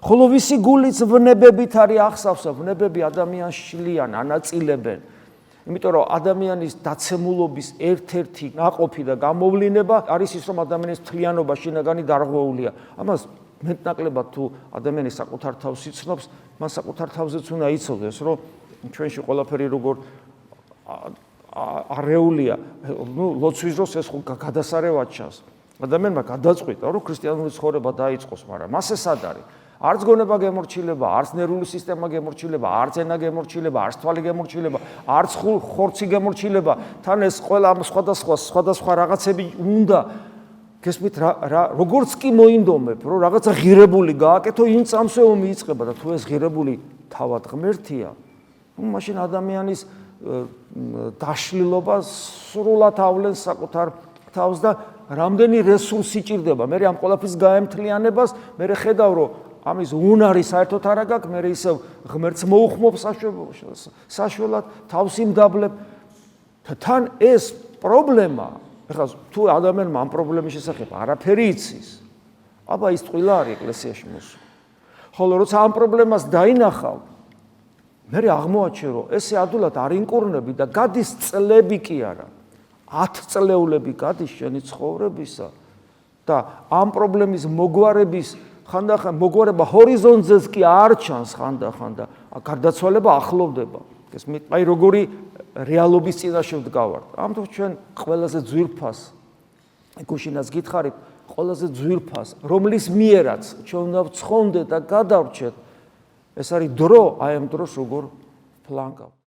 ხოლო ვისი გულიც ვნებებით არის ახსავსა, ვნებები ადამიანს შლიან, ანაწილებენ. იმიტომ რომ ადამიანის დაცემულობის ერთ-ერთი ნაყოფი და გამოვლინება არის ის, რომ ადამიანის მთლიანობა შინაგანი დარღვეულია. ამას მეტნაკლებად თუ ადამიანი საკუთარ თავს იცნობს, მან საკუთარ თავზეც უნდა იცოდეს, რომ ჩვენში ყველაფერი როგორ არეულია, ლოცვის დროს ეს გადასარევად ჩანს. ადამიანმა გადაწყვიტა, რომ ქრისტიანული ცხოვრება დაიწყოს, მაგრამ მას ეს სად არის? არც გონება გემორჩილება, არც ნერვული სისტემა გემორჩილება, არც ენა გემორჩილება, არც თვალი გემორჩილება, არც ხორცი გემორჩილება, თან ეს ყველა ამ სხვადასხვა რაღაცები უნდა გესმით როგორც კი მოინდომებ, რომ რაღაცა ღირებული გააკეთო, იმ წამსვე ომი იწყება და თუ ეს ღირებული თავად ღმერთია, მაშინ ადამიანის დაშლილობა სრულად ავლენს საკუთარ თავს და რამდენი რესურსი ჭირდება. მე ამ ყველაფრის გაემთლიანებას, მე ხედავ, რომ ამის უნარი საერთოდ არ აქვს, მე ისევ ღმერთს მოუხმობ საშველად, თავს იმდაბლებ. თან ეს პრობლემა, ეხლა თუ ადამიანმა ამ პრობლემის შესახებ არაფერი იცის, აბა ის ტყილა არის ეკლესიაში მოსული. ხოლო როცა ამ პრობლემას დაინახავ, მე აღმოაჩენ, რომ ესე ადვილად არ ინკურნები და გადის წლები კი არა. 10 წლეულები გადის შენი ცხოვრებისა და ამ პრობლემის მოგვარება ჰორიზონტზეც კი არ ჩანს ხანდახან და გარდაცვალება ახლოვდება. აი როგორი რეალობის წინაშე ვდგავართ. ამ დროს ჩვენ ყველაზე ძვირფას გუშინაც გითხარით, ყველაზე ძვირფას, რომლის მიერაც ჩვენ უნდა ვცხონდეთ და გადავრჩეთ, ეს არის დრო, აი ამ დროს როგორ ფლანგავთ.